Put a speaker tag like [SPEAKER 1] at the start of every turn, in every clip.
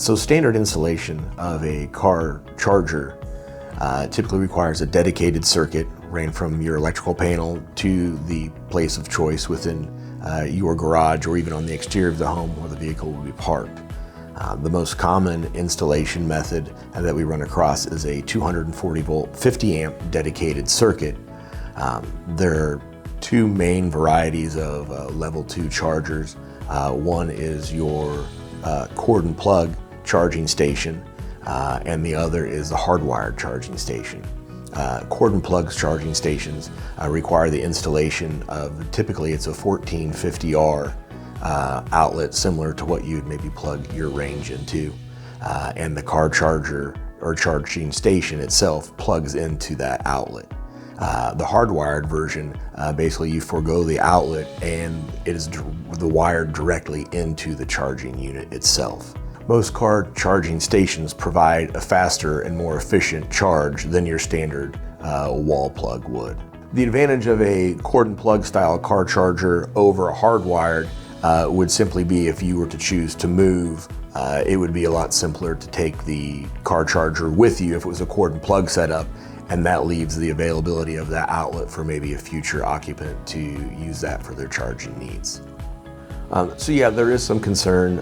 [SPEAKER 1] So standard installation of a car charger typically requires a dedicated circuit ran from your electrical panel to the place of choice within your garage or even on the exterior of the home where the vehicle will be parked. The most common installation method that we run across is a 240 volt, 50 amp dedicated circuit. There are two main varieties of level 2 chargers. One is your cord and plug charging station, and the other is the hardwired charging station. Cord and plug charging stations require the installation of, typically it's a 1450R outlet similar to what you'd maybe plug your range into, and the car charger or charging station itself plugs into that outlet. The hardwired version, basically you forego the outlet and it is wired directly into the charging unit itself. Most car charging stations provide a faster and more efficient charge than your standard wall plug would. The advantage of a cord and plug style car charger over a hardwired would simply be if you were to choose to move. It would be a lot simpler to take the car charger with you if it was a cord and plug setup, and that leaves the availability of that outlet for maybe a future occupant to use that for their charging needs. So yeah, there is some concern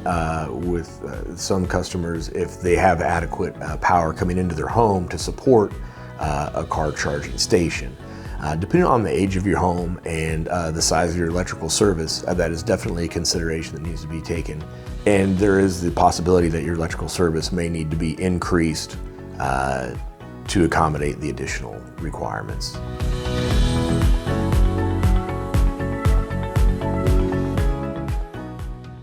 [SPEAKER 1] with some customers if they have adequate power coming into their home to support a car charging station. Depending on the age of your home and the size of your electrical service, that is definitely a consideration that needs to be taken. And there is the possibility that your electrical service may need to be increased to accommodate the additional requirements.